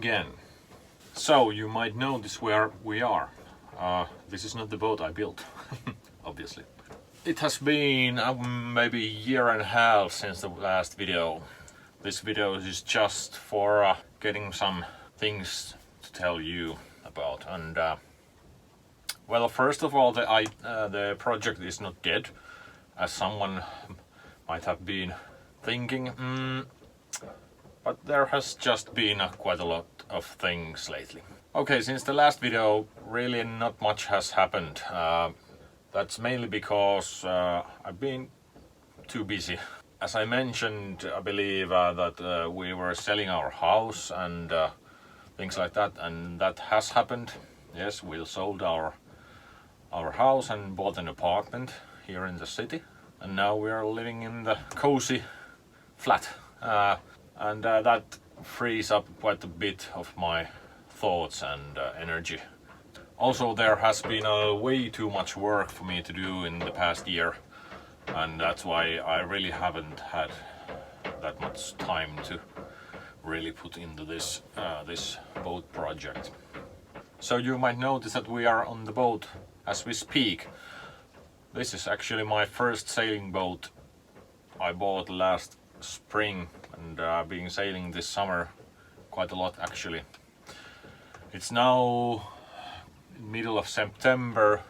again. So you might notice where we are. This is not the boat I built, obviously. It has been maybe a year and a half since the last video. This video is just for getting some things to tell you about. And well, first of all, the project is not dead, as someone might have been thinking. But there has just been quite a lot of things lately. Okay, since the last video, really not much has happened. That's mainly because I've been too busy. As I mentioned, I believe that we were selling our house and things like that, and that has happened. Yes, we sold our house and bought an apartment here in the city, and now we are living in the cozy flat, and that frees up quite a bit of my thoughts and energy. Also, there has been way too much work for me to do in the past year, and that's why I really haven't had that much time to really put into this boat project. So you might notice that we are on the boat as we speak. This is actually my first sailing boat I bought last spring, and I've been sailing this summer quite a lot actually. It's now middle of September.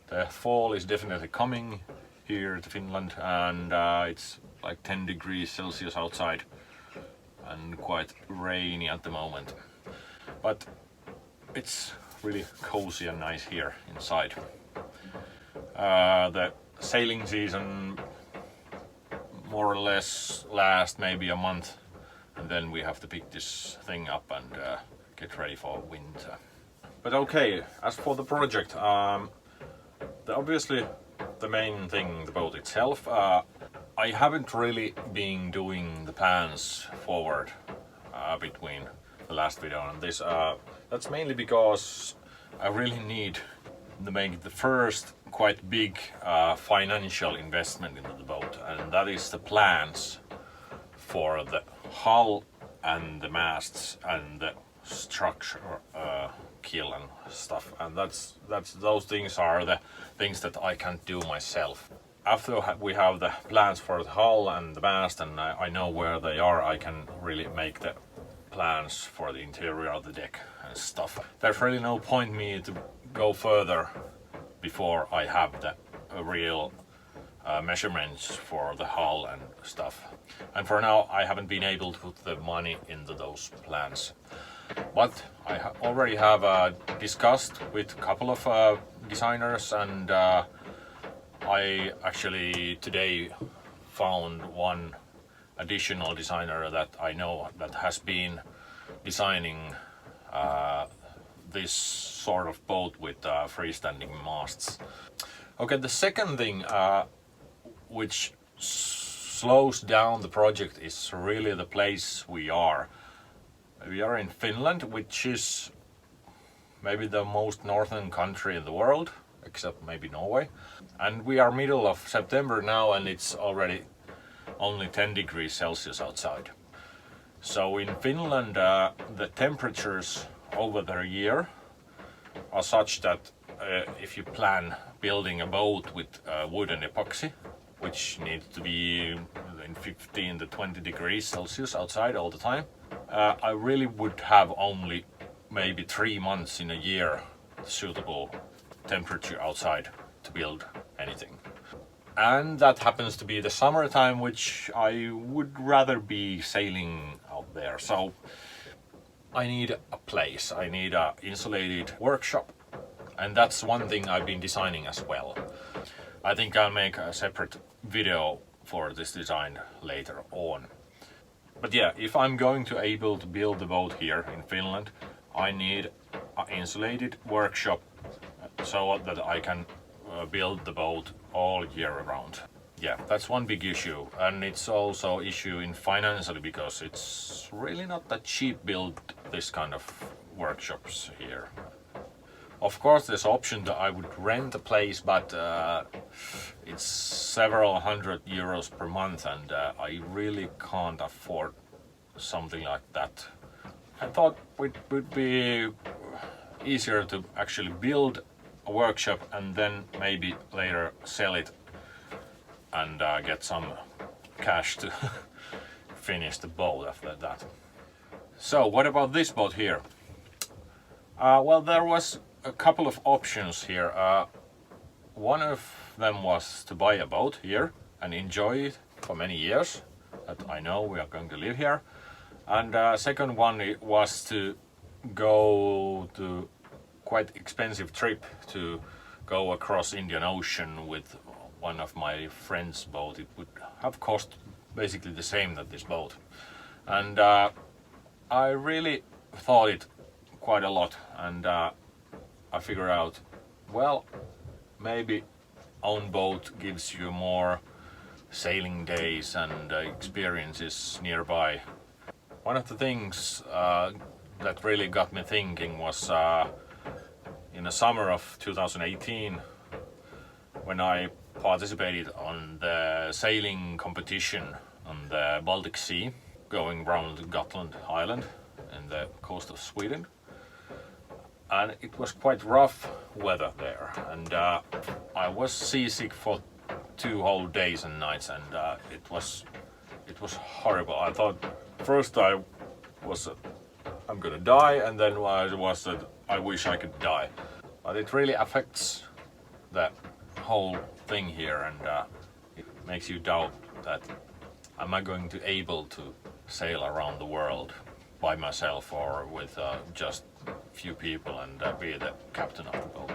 The fall is definitely coming here to Finland, and it's like 10 degrees Celsius outside and quite rainy at the moment. But it's really cozy and nice here inside. The sailing season more or less lasts maybe a month, and then we have to pick this thing up and get ready for winter. But okay, as for the project, obviously the main thing, the boat itself, I haven't really been doing the plans forward between the last video and this. That's mainly because I really need to make the first quite big financial investment into the boat, and that is the plans for the hull and the masts and the structure, keel and stuff. And those things are the things that I can't do myself. After we have the plans for the hull and the mast, and I know where they are, I can really make the plans for the interior of the deck and stuff. There's really no point me to go further before I have the real measurements for the hull and stuff. And for now I haven't been able to put the money into those plans. But I already have discussed with a couple of designers, and I actually today found one additional designer that I know that has been designing this sort of boat with freestanding masts. Okay, the second thing which slows down the project is really the place we are. We are in Finland, which is maybe the most northern country in the world, except maybe Norway. And we are middle of September now, and it's already only 10 degrees Celsius outside. So in Finland, the temperatures over the year are such that if you plan building a boat with wood and epoxy, which needs to be in 15 to 20 degrees Celsius outside all the time, I really would have only maybe 3 months in a year suitable temperature outside to build anything. And that happens to be the summertime, which I would rather be sailing out there. So I need a place, I need an insulated workshop, and that's one thing I've been designing as well. I think I'll make a separate video for this design later on. But yeah, if I'm going to able to build the boat here in Finland, I need an insulated workshop so that I can build the boat all year around. Yeah, that's one big issue, and it's also an issue in financially, because it's really not that cheap build this kind of workshops here. Of course, there's option that I would rent a place, but it's several hundred euros per month, and I really can't afford something like that I thought it would be easier to actually build a workshop and then maybe later sell it and get some cash to finish the boat after that. So what about this boat here? Well, there was a couple of options here. One of them was to buy a boat here and enjoy it for many years, that I know we are going to live here. And second one was to go to quite expensive trip to go across Indian Ocean with one of my friend's boat. It would have cost basically the same as this boat. And I really thought it quite a lot, and I figured out, well, maybe own boat gives you more sailing days and experiences nearby. One of the things that really got me thinking was in the summer of 2018, when I participated on the sailing competition on the Baltic Sea, going around Gotland Island in the coast of Sweden. And it was quite rough weather there, and I was seasick for 2 whole days and nights, and it was horrible. I thought first I'm gonna die, and then I was that I wish I could die. But it really affects the whole thing here, and it makes you doubt that am I going to able to sail around the world by myself or with just few people and be the captain of the boat.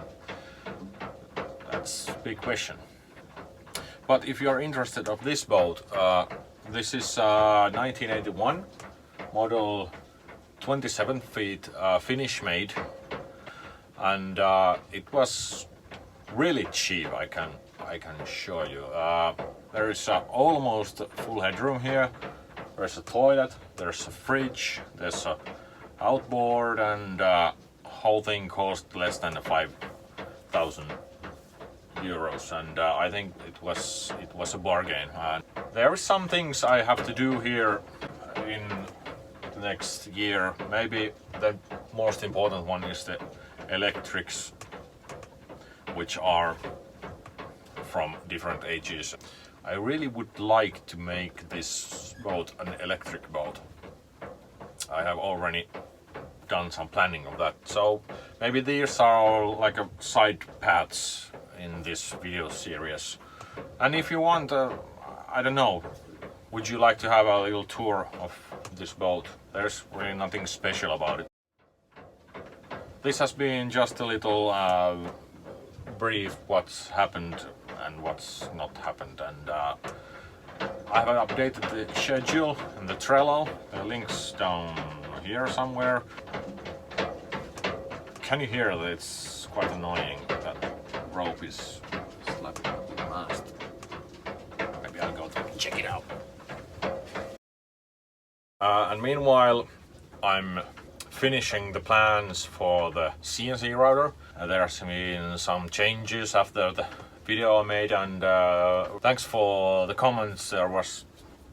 That's a big question. But if you are interested of this boat, this is 1981 model, 27 feet, Finnish made, and it was really cheap. I can show you. There is almost full headroom here. There's a toilet, there's a fridge, there's a outboard, and whole thing cost less than 5,000 euros, and I think it was a bargain. There are some things I have to do here in the next year. Maybe the most important one is the electrics, which are from different ages. I really would like to make this boat an electric boat. I have already done some planning of that, so maybe these are like a side paths in this video series. And if you want, I don't know, would you like to have a little tour of this boat? There's really nothing special about it. This has been just a little brief what's happened and what's not happened, and I have updated the schedule and the Trello. The link's down here somewhere. Can you hear that? It's quite annoying that rope is slapping on the mast. Maybe I'll go check it out. And meanwhile, I'm finishing the plans for the CNC router. There's been some changes after the video I made, and thanks for the comments. There was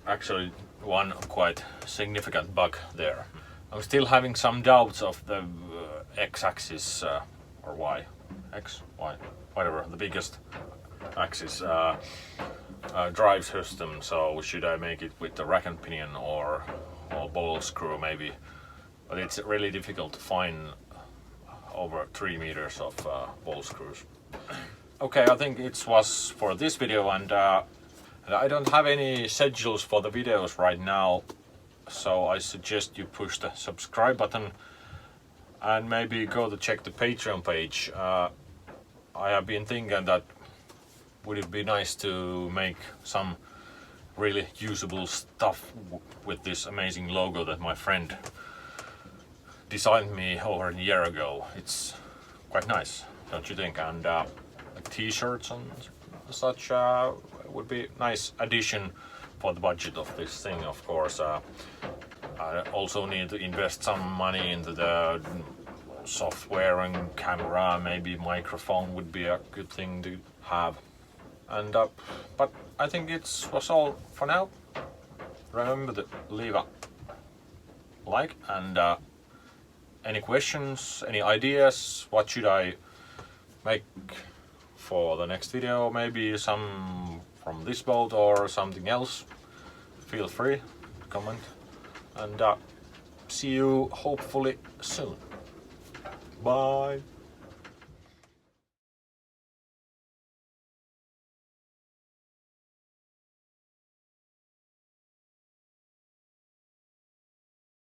actually one quite significant bug there. I'm still having some doubts of the x-axis or y, x, y, whatever, the biggest axis drive system. So should I make it with the rack and pinion or ball screw maybe? But it's really difficult to find over 3 meters of ball screws. Okay, I think it was for this video, and I don't have any schedules for the videos right now, so I suggest you push the subscribe button and maybe go to check the Patreon page. I have been thinking that would it be nice to make some really usable stuff with this amazing logo that my friend designed me over a year ago. It's quite nice, don't you think? And t-shirts and such would be nice addition for the budget of this thing, of course. I also need to invest some money into the software and camera. Maybe microphone would be a good thing to have. And but I think it was all for now. Remember to leave a like and any questions, any ideas, what should I make for the next video, maybe some from this boat or something else, feel free to comment, and see you hopefully soon. Bye!